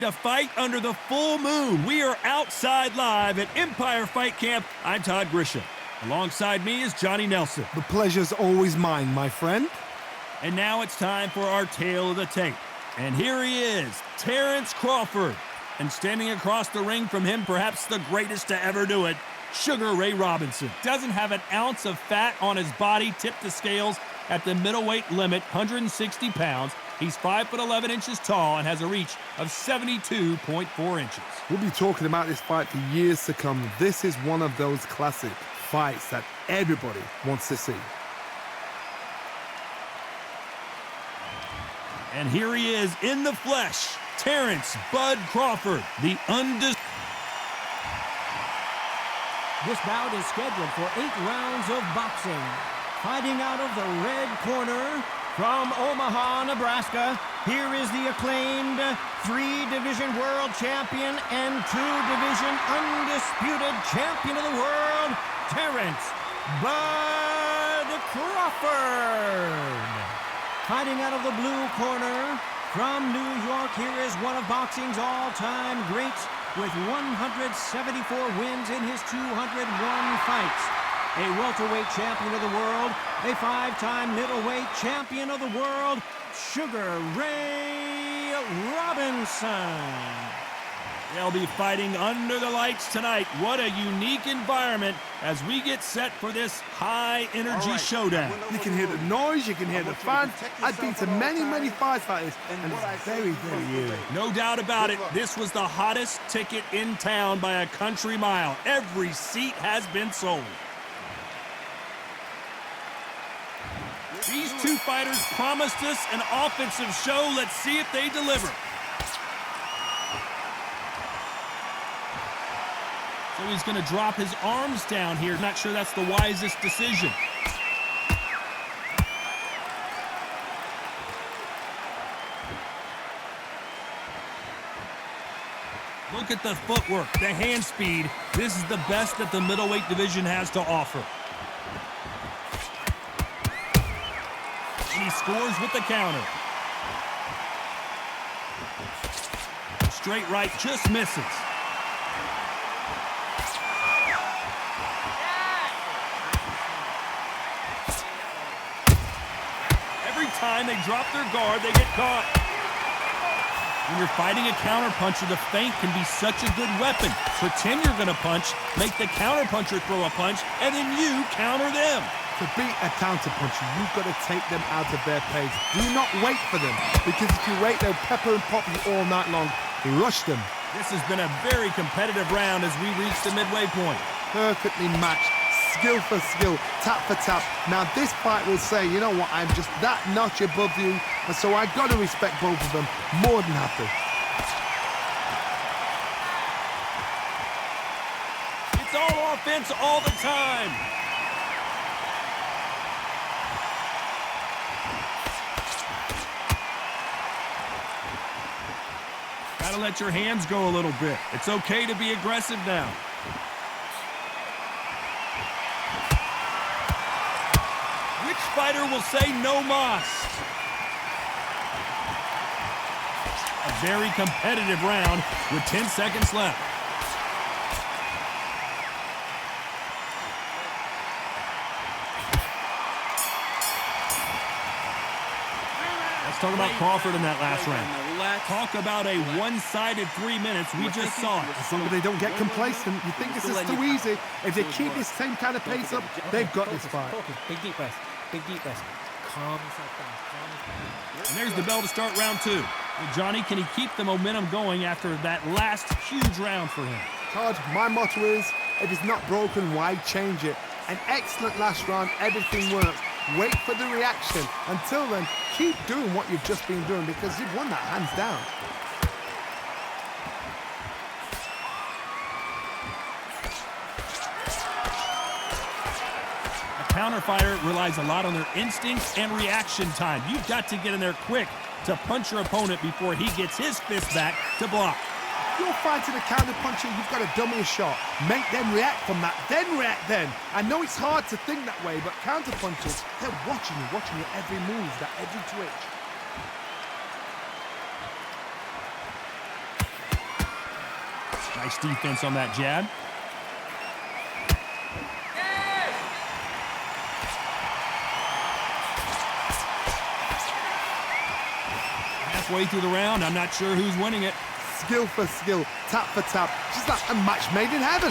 A fight under the full moon. We are outside live at Empire Fight Camp. I'm Todd Grisham. Alongside me is Johnny Nelson. The pleasure's always mine, my friend. And now it's time for our tale of the tape. And here he is, Terrence Crawford. And standing across the ring from him, perhaps the greatest to ever do it, Sugar Ray Robinson. Doesn't have an ounce of fat on his body, tipped the scales at the middleweight limit, 160 pounds. He's 5'11" inches tall and has a reach of 72.4 inches. We'll be talking about this fight for years to come. This is one of those classic fights that everybody wants to see. And here he is in the flesh, Terrence Bud Crawford, the undisputed. This bout is scheduled for 8 rounds of boxing. Fighting out of the red corner, from Omaha, Nebraska, here is the acclaimed 3-division world champion and 2-division undisputed champion of the world, Terrence Bud Crawford. Fighting out of the blue corner, from New York, here is one of boxing's all-time greats with 174 wins in his 201 fights. A welterweight champion of the world, a 5-time middleweight champion of the world, Sugar Ray Robinson. They'll be fighting under the lights tonight. What a unique environment as we get set for this high-energy showdown. You can hear the noise, you can hear the fans. I've been to many fights like this, and it's very eerie. No doubt about it, this was the hottest ticket in town by a country mile. Every seat has been sold. These two fighters promised us an offensive show. Let's see if they deliver. So he's going to drop his arms down here. Not sure that's the wisest decision. Look at the footwork, the hand speed. This is the best that the middleweight division has to offer. He scores with the counter. Straight right, just misses. Every time they drop their guard, they get caught. When you're fighting a counterpuncher, the feint can be such a good weapon. Pretend you're going to punch, make the counterpuncher throw a punch, and then you counter them. To beat a counterpuncher, you've got to take them out of their pace. Do not wait for them, because if you wait, they'll pepper and pop you all night long. Rush them. This has been a very competitive round as we reach the midway point. Perfectly matched, skill for skill, tap for tap. Now this fight will say, you know what, I'm just that notch above you, and so I've got to respect both of them more than happy. It's all offense all the time. Gotta let your hands go a little bit. It's okay to be aggressive now. Which fighter will say no mas? A very competitive round with 10 seconds left. Let's talk about Crawford in that last round. Talk about a one-sided 3 minutes. We just saw it. As long as they don't get complacent, you think this is too easy. If they keep this same kind of pace up, they've got this fight. Big deep breath. Big deep breath. Calm yourself down. And there's the bell to start round 2. Well, Johnny, can he keep the momentum going after that last huge round for him? Todd, my motto is, if it's not broken, why change it? An excellent last round, everything works. Wait for the reaction. Until then, keep doing what you've just been doing, because you've won that hands down. A counter fighter relies a lot on their instincts and reaction time. You've got to get in there quick to punch your opponent before he gets his fist back to block. You're fighting a counter-puncher, you've got to dummy a shot. Make them react from that, then react then. I know it's hard to think that way, but counter-punchers, they're watching your every move, that every twitch. Nice defense on that jab. Halfway through the round, I'm not sure who's winning it. Skill for skill, tap for tap, just like a match made in heaven.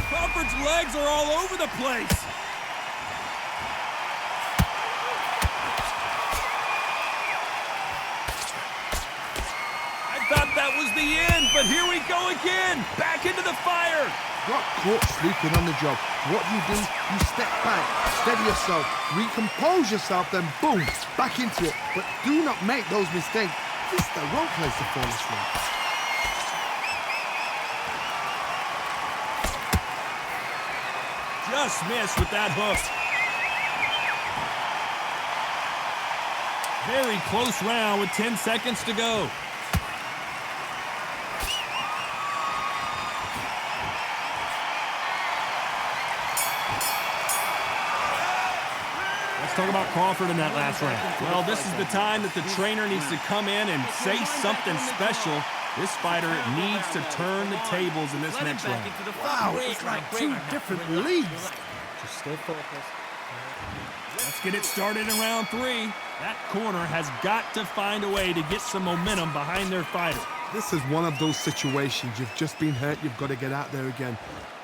Crawford's legs are all over the place. I thought that was the end, but here we go again. Back into the fire. Got caught sleeping on the job. What do? You step back, steady yourself, recompose yourself, then boom, back into it. But do not make those mistakes. This is the wrong place to fall asleep. Just missed with that hook. Very close round with 10 seconds to go. Talk about Crawford in that last round. Well, this is the time that the trainer needs to come in and say something special. This fighter needs to turn the tables in this next round. Wow, it's like two different leagues. Just stay focused. Let's get it started in round 3. That corner has got to find a way to get some momentum behind their fighter. This is one of those situations. You've just been hurt. You've got to get out there again.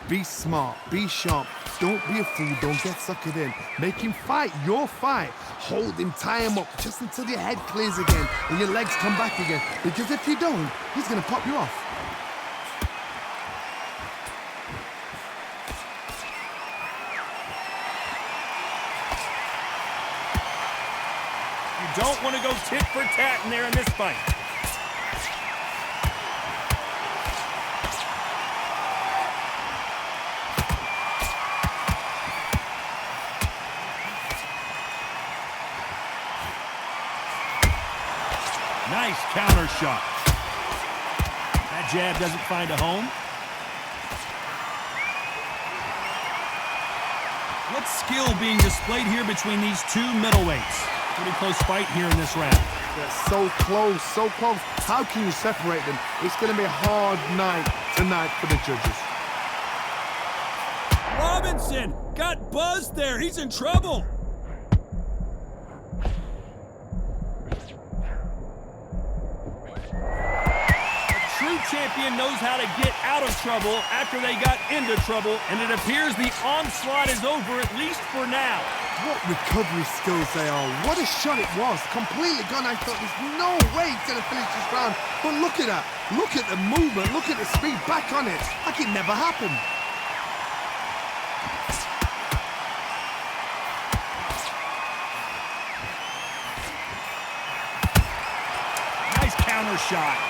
Be smart. Be sharp. Don't be a fool. Don't get suckered in. Make him fight your fight. Hold him, tie him up just until your head clears again and your legs come back again. Because if you don't, he's going to pop you off. You don't want to go tit for tat in there in this fight. Nice counter shot. That jab doesn't find a home. What skill being displayed here between these two middleweights? Pretty close fight here in this round. They're so close, so close. How can you separate them? It's going to be a hard night tonight for the judges. Robinson got buzzed there. He's in trouble. Champion knows how to get out of trouble after they got into trouble, and it appears the onslaught is over, at least for now. What recovery skills they are. What a shot it was. Completely gone. I thought there's no way he's going to finish this round. But look at that. Look at the movement. Look at the speed back on it. Like it never happened. Nice counter shot.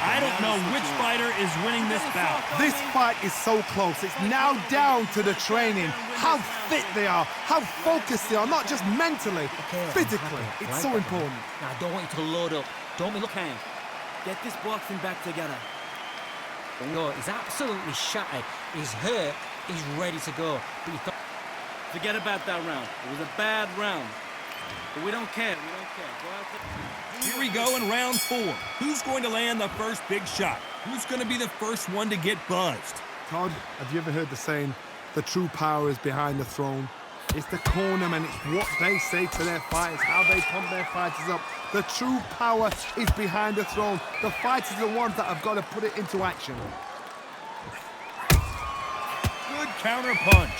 I don't know which fighter is winning this bout. This fight is so close. It's now down to the training. How fit they are. How focused they are. Not just mentally, physically. It's so important. Now, I don't want you to load up. Don't be looking. Get this boxing back together. No, he's absolutely shattered. He's hurt. He's ready to go. But you Forget about that round. It was a bad round. But we don't care. We don't care. Go out there. Here we go in round 4. Who's going to land the first big shot? Who's going to be the first one to get buzzed? Todd, have you ever heard the saying, the true power is behind the throne? It's the cornermen, it's what they say to their fighters, how they pump their fighters up. The true power is behind the throne. The fighters are the ones that have got to put it into action. Good counter punch.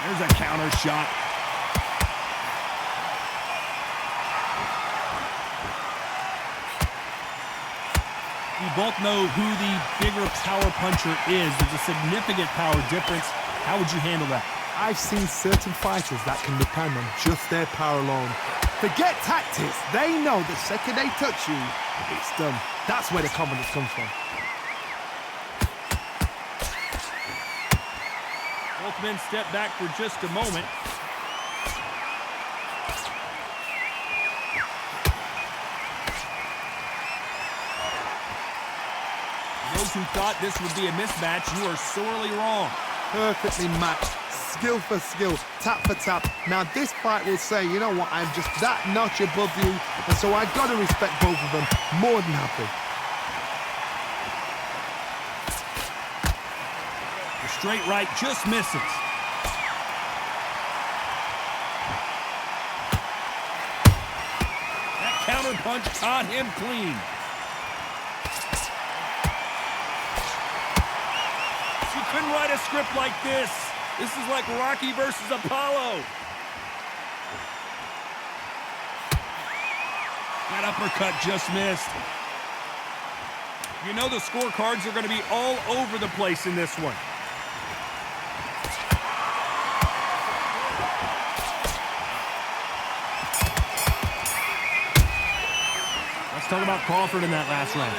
There's a counter shot. We both know who the bigger power puncher is. There's a significant power difference. How would you handle that? I've seen certain fighters that can depend on just their power alone. Forget tactics. They know the second they touch you, it's done. That's where the confidence comes from. Both men step back for just a moment. Those who thought this would be a mismatch, you are sorely wrong. Perfectly matched, skill for skill, tap for tap. Now this fight will say, you know what, I'm just that notch above you, and so I got to respect both of them more than happy. The straight right just misses. That counter punch caught him clean. You couldn't write a script like this. This is like Rocky versus Apollo. That uppercut just missed. You know the scorecards are going to be all over the place in this one. Let's talk about Crawford in that last round.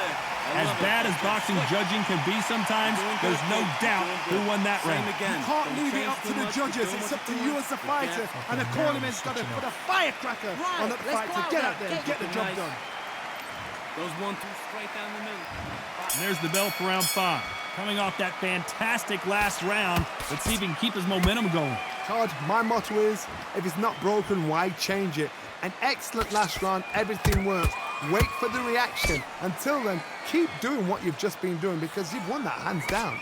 As bad as boxing judging can be sometimes, there's no doubt who won that round. You can't leave it up to the judges. It's up to you as the fighter, and the cornerman's got to put a firecracker on that fight to get out there and get the job done. Those 1-2 straight down the middle. And there's the bell for round 5. Coming off that fantastic last round, let's see if he can keep his momentum going. Todd, my motto is, if it's not broken, why change it? An excellent last round, everything works. Wait for the reaction. Until then, keep doing what you've just been doing because you've won that hands down.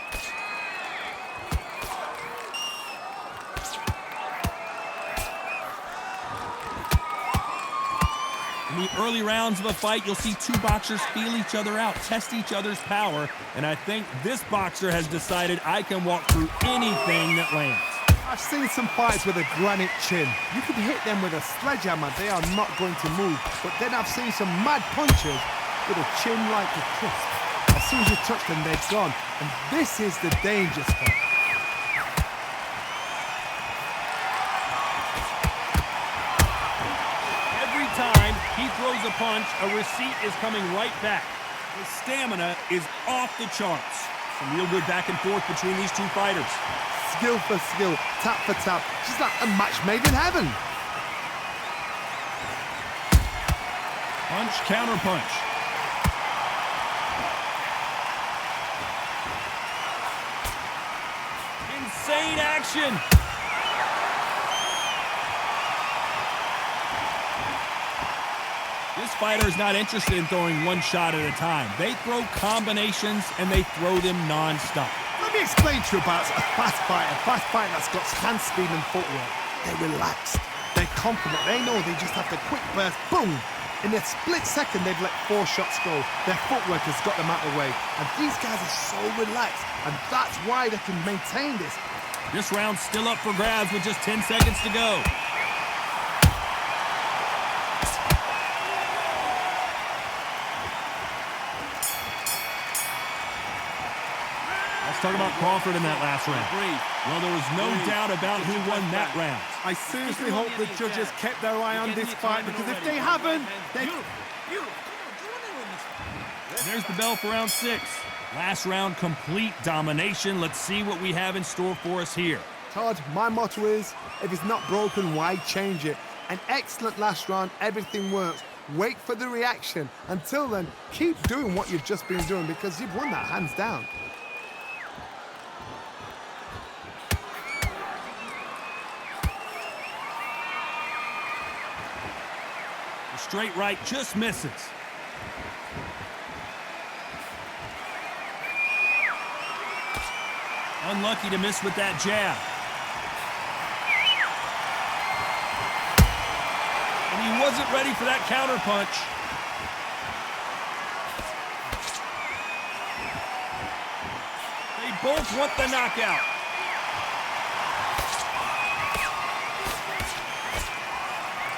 In the early rounds of a fight, you'll see two boxers feel each other out, test each other's power, and I think this boxer has decided I can walk through anything that lands. I've seen some fights with a granite chin. You could hit them with a sledgehammer, they are not going to move. But then I've seen some mad punchers with a chin like a crisp. As soon as you touch them, they're gone. And this is the danger spot. Every time he throws a punch, a receipt is coming right back. His stamina is off the charts. Some real good back and forth between these two fighters. Skill for skill, tap for tap. Just like a match made in heaven. Punch, counter punch. Insane action. This fighter is not interested in throwing one shot at a time. They throw combinations and they throw them non-stop. Let me explain to you about a fast fighter that's got hand speed and footwork. They're relaxed, they're confident, they know they just have to quick burst, boom! In a split second, they've let 4 shots go. Their footwork has got them out of the way. And these guys are so relaxed, and that's why they can maintain this. This round's still up for grabs with just 10 seconds to go. Let's talk about Crawford in that last round. Well, there was no doubt about who won that round. I seriously hope the judges kept their eye on this fight, because if they haven't, they... There's the bell for round 6. Last round, complete domination. Let's see what we have in store for us here. Todd, my motto is, if it's not broken, why change it? An excellent last round, everything works. Wait for the reaction. Until then, keep doing what you've just been doing because you've won that hands down. The straight right just misses. Unlucky to miss with that jab. And he wasn't ready for that counter punch. They both want the knockout.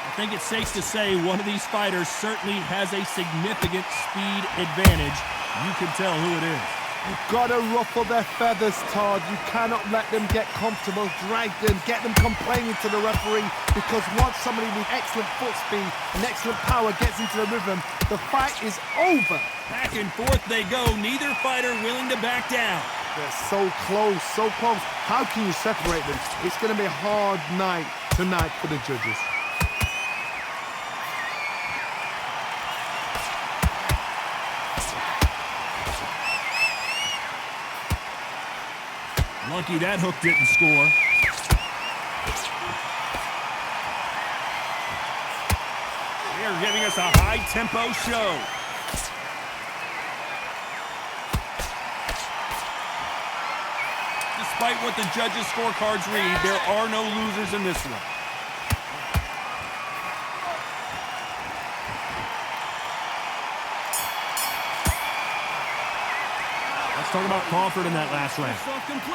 I think it's safe to say one of these fighters certainly has a significant speed advantage. You can tell who it is. You've got to ruffle their feathers, Todd. You cannot let them get comfortable, drag them, get them complaining to the referee, because once somebody with excellent foot speed and excellent power gets into the rhythm, the fight is over. Back and forth they go, neither fighter willing to back down. They're so close, so close. How can you separate them? It's going to be a hard night tonight for the judges. Lucky that hook didn't score. They're giving us a high-tempo show. Despite what the judges' scorecards read, there are no losers in this one. Let's talk about Crawford in that last round.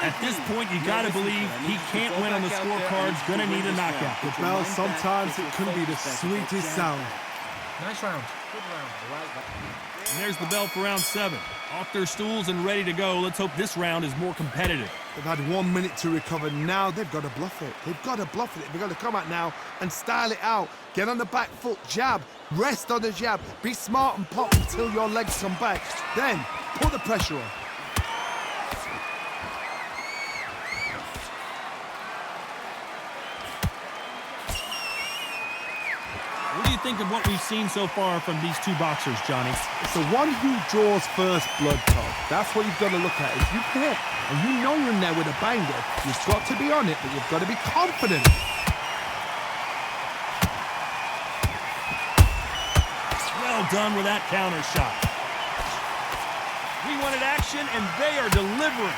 At this point, you got to believe he can't win on the scorecards, going to need a knockout. The bell, sometimes it can be the sweetest sound. Nice round. Good round. I like that. And there's the bell for round 7. Off their stools and ready to go. Let's hope this round is more competitive. They've had 1 minute to recover. Now they've got to bluff it. They've got to bluff it. They've got to come out now and style it out. Get on the back foot, jab, rest on the jab. Be smart and pop until your legs come back. Then put the pressure on. What do you think of what we've seen so far from these two boxers, Johnny? It's the one who draws first blood, Todd. That's what you've got to look at. If you hit and you know you're in there with a banger, you've got to be on it, but you've got to be confident. Well done with that counter shot. We wanted action, and they are delivering.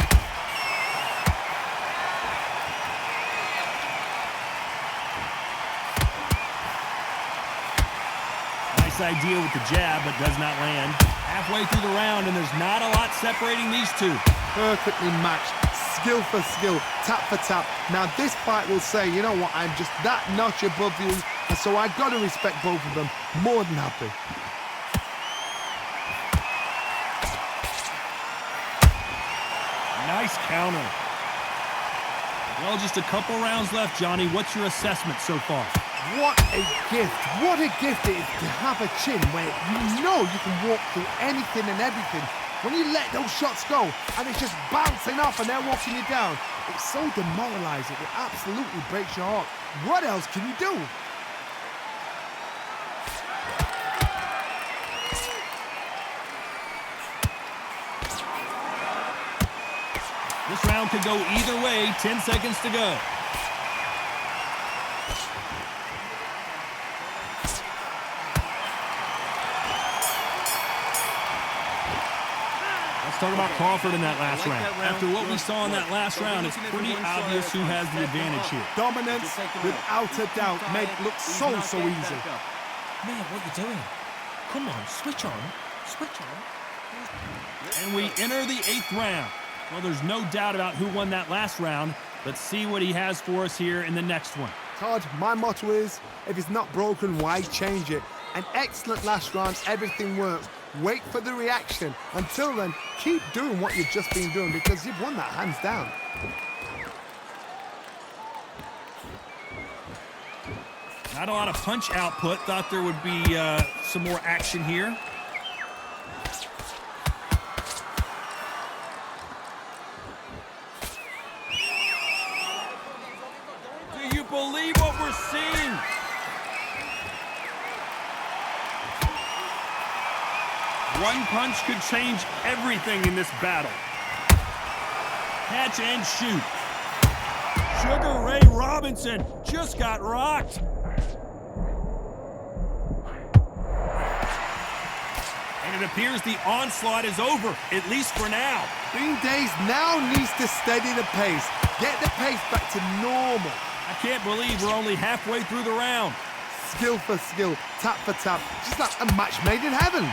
Idea with the jab, but does not land. Halfway through the round, and there's not a lot separating these two. Perfectly matched, skill for skill, tap for tap. Now this fight will say, you know what, I'm just that notch above you, and so I've got to respect both of them. More than happy. Nice counter. Well, just a couple rounds left, Johnny. What's your assessment so far? What a gift. What a gift it is to have a chin where you know you can walk through anything and everything. When you let those shots go and it's just bouncing off and they're walking you down, it's so demoralizing. It absolutely breaks your heart. What else can you do? This round could go either way. 10 seconds to go. Talk about Crawford in that last round. After what we saw in that last round, it's pretty obvious who has the advantage here. Dominance, without a doubt, made it look so easy. Man, what are you doing? Come on, switch on. Switch on. And we enter the 8th round. Well, there's no doubt about who won that last round. Let's see what he has for us here in the next one. Todd, my motto is, if it's not broken, why change it? An excellent last round, everything works. Wait for the reaction. Until then, keep doing what you've just been doing because you've won that hands down. Not a lot of punch output. Thought there would be some more action here. Do you believe what we're seeing? One punch could change everything in this battle. Catch and shoot. Sugar Ray Robinson just got rocked. And it appears the onslaught is over, at least for now. Bean Days now needs to steady the pace. Get the pace back to normal. I can't believe we're only halfway through the round. Skill for skill, tap for tap. Just like a match made in heaven.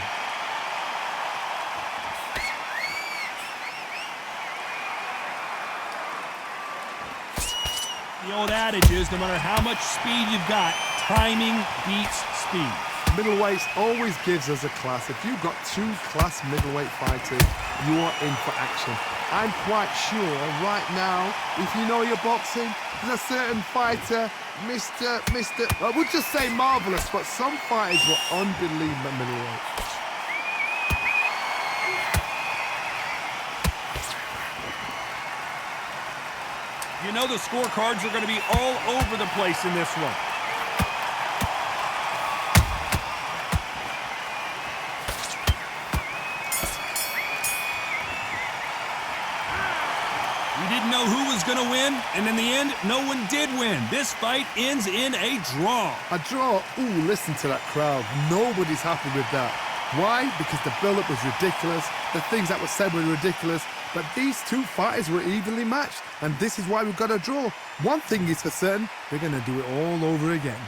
The old adage is, no matter how much speed you've got, timing beats speed. Middleweights always gives us a class. If you've got 2 class middleweight fighters, you are in for action. I'm quite sure right now, if you know your boxing, there's a certain fighter, I would just say marvelous, but some fighters were unbelievable middleweight. You know the scorecards are going to be all over the place in this one. We didn't know who was going to win, and in the end, no one did win. This fight ends in a draw. A draw? Ooh, listen to that crowd. Nobody's happy with that. Why? Because the build-up was ridiculous, the things that were said were ridiculous, but these two fighters were evenly matched, and this is why we've got a draw. One thing is for certain, we're going to do it all over again.